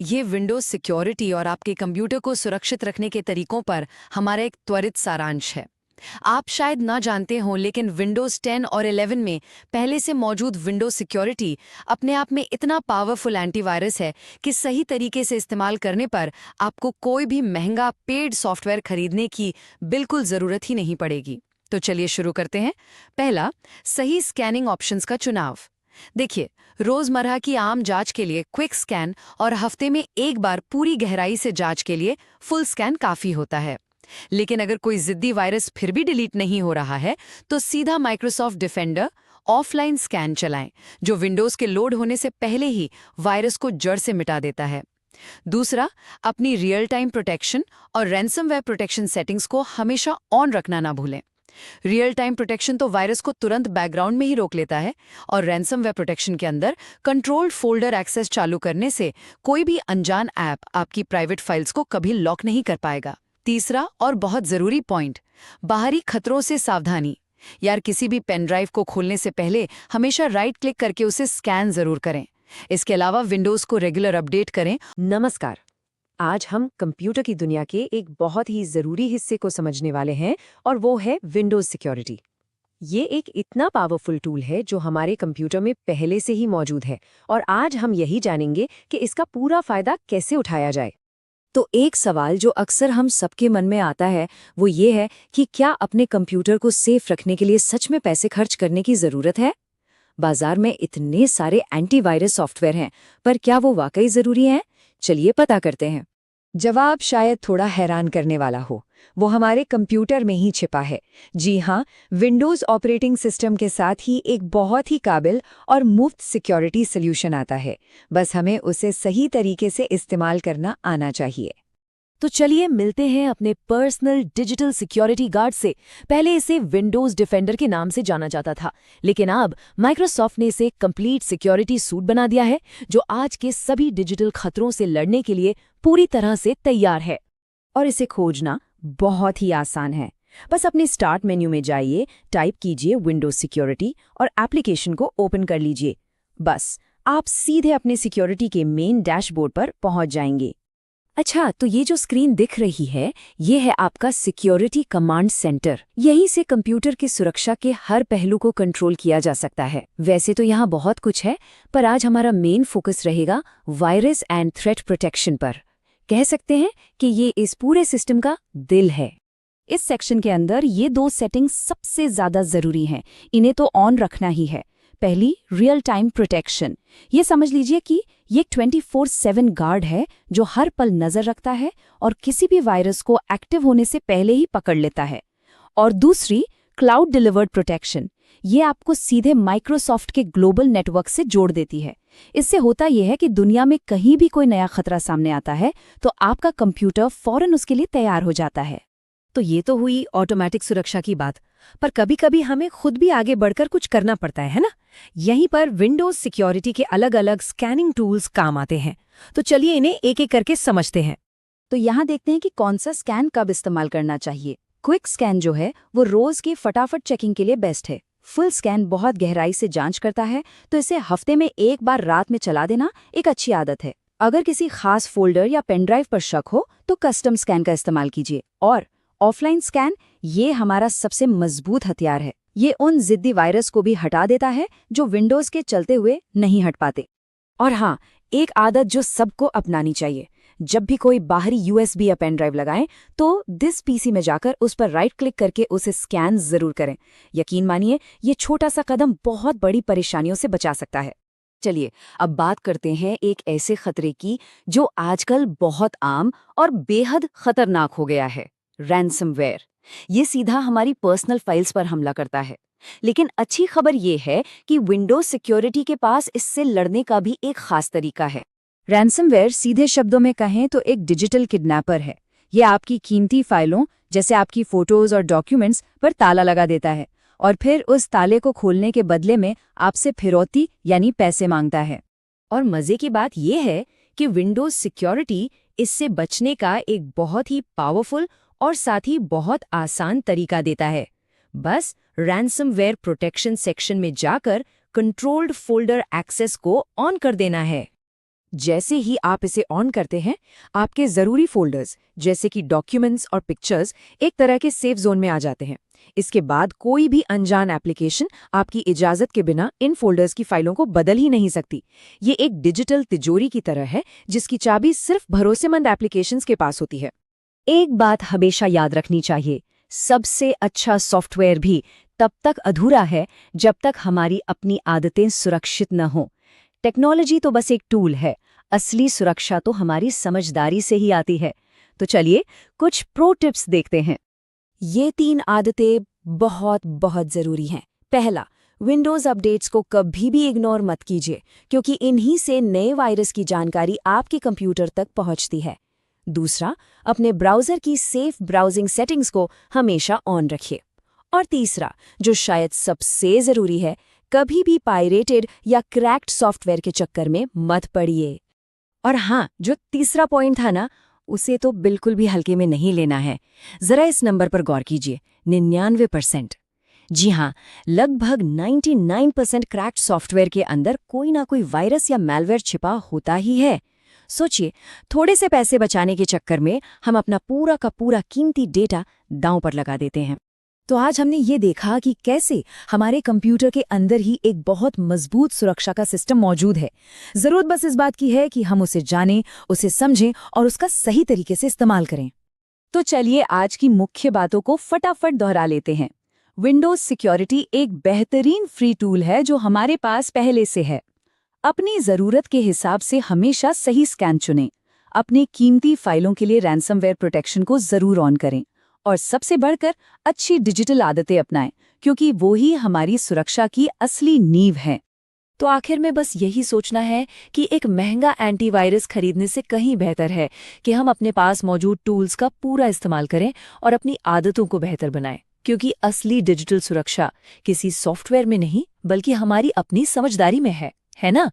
ये Windows security और आपके कंप्यूटर को सुरक्षित रखने के तरीकों पर हमारा एक त्वरित सारांश है। आप शायद ना जानते हों, लेकिन विंडोज 10 और 11 में पहले से मौजूद विंडोज सिक्योरिटी अपने आप में इतना पावरफुल एंटीवायरस है कि सही तरीके से इस्तेमाल करने पर आपको कोई भी महंगा पेड सॉफ्टवेयर खरीदने की बिल्कुल ज़रूरत ही नहीं पड़ेगी। तो चलिए शुरू करते हैं। पहला, सही स्कैनिंग ऑप्शंस का चुनाव। देखिए, रोजमर्रा की आम जांच के लिए क्विक स्कैन और हफ्ते में एक बार पूरी गहराई से जांच के लिए फुल स्कैन काफी होता है। लेकिन अगर कोई जिद्दी वायरस फिर भी डिलीट नहीं हो रहा है, तो सीधा माइक्रोसॉफ्ट डिफेंडर ऑफलाइन स्कैन चलाएं, जो विंडोज के लोड होने से पहले ही वायरस को जड़ से मिटा देता है। दूसरा, अपनी रियल टाइम प्रोटेक्शन और रैंसमवेयर प्रोटेक्शन सेटिंग्स को हमेशा ऑन रखना ना भूलें। रियल टाइम प्रोटेक्शन तो वायरस को तुरंत बैकग्राउंड में ही रोक लेता है, और रैंसमवेयर प्रोटेक्शन के अंदर कंट्रोल्ड फोल्डर एक्सेस चालू करने से कोई भी अनजान ऐप आपकी प्राइवेट फाइल्स को कभी लॉक नहीं कर पाएगा। तीसरा और बहुत जरूरी पॉइंट, बाहरी खतरों से सावधानी। यार, किसी भी पेन ड्राइव को खोलने से पहले हमेशा राइट क्लिक करके उसे स्कैन जरूर करें। इसके अलावा विंडोज को रेगुलर अपडेट करें। नमस्कार। आज हम कंप्यूटर की दुनिया के एक बहुत ही जरूरी हिस्से को समझने वाले हैं, और वो है विंडोज सिक्योरिटी। ये एक इतना पावरफुल टूल है जो हमारे कंप्यूटर में पहले से ही मौजूद है, और आज हम यही जानेंगे कि इसका पूरा फायदा कैसे उठाया जाए। तो एक सवाल जो अक्सर हम सबके मन में आता है वो ये है कि क्या अपने कंप्यूटर को सेफ रखने के लिए सच में पैसे खर्च करने की जरूरत है? बाजार में इतने सारे एंटीवायरस सॉफ्टवेयर हैं, पर क्या वो वाकई जरूरी हैं? चलिए पता करते हैं। जवाब शायद थोड़ा हैरान करने वाला हो, वो हमारे कंप्यूटर में ही छिपा है। जी हाँ, विंडोज ऑपरेटिंग सिस्टम के साथ ही एक बहुत ही काबिल और मुफ्त सिक्योरिटी सॉल्यूशन आता है। बस हमें उसे सही तरीके से इस्तेमाल करना आना चाहिए। तो चलिए मिलते हैं अपने पर्सनल डिजिटल सिक्योरिटी गार्ड से। पहले इसे विंडोज डिफेंडर के नाम से जाना जाता था, लेकिन अब माइक्रोसॉफ्ट ने इसे कंप्लीट सिक्योरिटी सूट बना दिया है, जो आज के सभी डिजिटल खतरों से लड़ने के लिए पूरी तरह से तैयार है। और इसे खोजना बहुत ही आसान है। बस अपने स्टार्ट मेन्यू में जाइए, टाइप कीजिए विंडोज सिक्योरिटी और एप्लीकेशन को ओपन कर लीजिए। बस आप सीधे अपने सिक्योरिटी के मेन डैशबोर्ड पर पहुंच जाएंगे। अच्छा, तो ये जो स्क्रीन दिख रही है, ये है आपका सिक्योरिटी कमांड सेंटर। यहीं से कंप्यूटर की सुरक्षा के हर पहलू को कंट्रोल किया जा सकता है। वैसे तो यहाँ बहुत कुछ है, पर आज हमारा मेन फोकस रहेगा वायरस एंड थ्रेट प्रोटेक्शन पर। कह सकते हैं कि ये इस पूरे सिस्टम का दिल है। इस सेक्शन के अंदर ये दो सेटिंग्स सबसे ज्यादा जरूरी हैं, इन्हें तो ऑन रखना ही है। पहली, रियल टाइम प्रोटेक्शन। ये समझ लीजिए कि ये 24/7 गार्ड है जो हर पल नजर रखता है और किसी भी वायरस को एक्टिव होने से पहले ही पकड़ लेता है। और दूसरी, क्लाउड डिलीवर्ड प्रोटेक्शन। ये आपको सीधे माइक्रोसॉफ्ट के ग्लोबल नेटवर्क से जोड़ देती है। इससे होता यह है कि दुनिया में कहीं भी कोई नया खतरा सामने आता है तो आपका कंप्यूटर फौरन उसके लिए तैयार हो जाता है। तो ये तो हुई ऑटोमेटिक सुरक्षा की बात, पर कभी कभी हमें खुद भी आगे बढ़कर कुछ करना पड़ता है ना? यहीं पर विंडोज सिक्योरिटी के अलग अलग स्कैनिंग टूल्स काम आते हैं। तो चलिए इन्हें एक एक करके समझते हैं। तो यहाँ देखते हैं कि कौन सा स्कैन कब इस्तेमाल करना चाहिए। क्विक स्कैन जो है वो रोज की फटाफट चेकिंग के लिए बेस्ट है। फुल स्कैन बहुत गहराई से जांच करता है, तो इसे हफ्ते में एक बार रात में चला देना एक अच्छी आदत है। अगर किसी खास फोल्डर या पेनड्राइव पर शक हो तो कस्टम स्कैन का इस्तेमाल कीजिए। और ऑफलाइन स्कैन, ये हमारा सबसे मजबूत हथियार है। ये उन जिद्दी वायरस को भी हटा देता है जो विंडोज के चलते हुए नहीं हट पाते। और हाँ, एक आदत जो सबको अपनानी चाहिए, जब भी कोई बाहरी यूएसबी या पेन ड्राइव लगाएं तो दिस पीसी में जाकर उस पर राइट क्लिक करके उसे स्कैन जरूर करें। यकीन मानिए, ये छोटा सा कदम बहुत बड़ी परेशानियों से बचा सकता है। चलिए अब बात करते हैं एक ऐसे खतरे की जो आजकल बहुत आम और बेहद खतरनाक हो गया है, रैंसमवेयर। ये सीधा हमारी पर्सनल फाइल्स पर हमला करता है। लेकिन अच्छी खबर ये है कि विंडोज सिक्योरिटी के पास इससे लड़ने का भी एक खास तरीका है। रैंसमवेयर सीधे शब्दों में कहें तो एक डिजिटल किडनैपर है। ये आपकी कीमती फाइलों जैसे आपकी फोटोज और डॉक्यूमेंट्स पर ताला लगा देता है, और फिर उस ताले को खोलने के बदले में आपसे फिरौती यानी पैसे मांगता है। और मजे की बात यह है कि विंडोज सिक्योरिटी इससे बचने का एक बहुत ही पावरफुल और साथ ही बहुत आसान तरीका देता है। बस रैंसमवेयर प्रोटेक्शन सेक्शन में जाकर कंट्रोल्ड फोल्डर एक्सेस को ऑन कर देना है। जैसे ही आप इसे ऑन करते हैं, आपके ज़रूरी फ़ोल्डर्स जैसे कि डॉक्यूमेंट्स और पिक्चर्स एक तरह के सेफ जोन में आ जाते हैं। इसके बाद कोई भी अनजान एप्लीकेशन आपकी इजाज़त के बिना इन फ़ोल्डर्स की फाइलों को बदल ही नहीं सकती। ये एक डिजिटल तिजोरी की तरह है जिसकी चाबी सिर्फ भरोसेमंद एप्लीकेशंस के पास होती है। एक बात हमेशा याद रखनी चाहिए, सबसे अच्छा सॉफ्टवेयर भी तब तक अधूरा है जब तक हमारी अपनी आदतें सुरक्षित न हों। टेक्नोलॉजी तो बस एक टूल है, असली सुरक्षा तो हमारी समझदारी से ही आती है। तो चलिए कुछ प्रो टिप्स देखते हैं। ये 3 आदतें बहुत बहुत ज़रूरी हैं। पहला, विंडोज़ अपडेट्स को कभी भी इग्नोर मत कीजिए, क्योंकि इन्हीं से नए वायरस की जानकारी आपके कंप्यूटर तक पहुंचती है। दूसरा, अपने ब्राउज़र की सेफ ब्राउजिंग सेटिंग्स को हमेशा ऑन रखिए। और तीसरा, जो शायद सबसे ज़रूरी है, कभी भी पायरेटेड या क्रैक्ड सॉफ्टवेयर के चक्कर में मत पड़िए। और हाँ, जो तीसरा पॉइंट था ना, उसे तो बिल्कुल भी हल्के में नहीं लेना है। जरा इस नंबर पर गौर कीजिए, 99%। जी हाँ, लगभग 99% क्रैक्ड सॉफ्टवेयर के अंदर कोई ना कोई वायरस या मैलवेयर छिपा होता ही है। सोचिए, थोड़े से पैसे बचाने के चक्कर में हम अपना पूरा का पूरा कीमती डेटा दांव पर लगा देते हैं। तो आज हमने ये देखा कि कैसे हमारे कंप्यूटर के अंदर ही एक बहुत मजबूत सुरक्षा का सिस्टम मौजूद है। जरूरत बस इस बात की है कि हम उसे जानें, उसे समझें और उसका सही तरीके से इस्तेमाल करें। तो चलिए आज की मुख्य बातों को फटाफट दोहरा लेते हैं। विंडोज सिक्योरिटी एक बेहतरीन फ्री टूल है जो हमारे पास पहले से है। अपनी ज़रूरत के हिसाब से हमेशा सही स्कैन चुनें। अपनी कीमती फाइलों के लिए रैंसमवेयर प्रोटेक्शन को ज़रूर ऑन करें। और सबसे बढ़कर अच्छी डिजिटल आदतें अपनाएं, क्योंकि वो ही हमारी सुरक्षा की असली नींव है। तो आखिर में बस यही सोचना है कि एक महंगा एंटीवायरस खरीदने से कहीं बेहतर है कि हम अपने पास मौजूद टूल्स का पूरा इस्तेमाल करें और अपनी आदतों को बेहतर बनाएं, क्योंकि असली डिजिटल सुरक्षा किसी सॉफ्टवेयर में नहीं बल्कि हमारी अपनी समझदारी में है ना?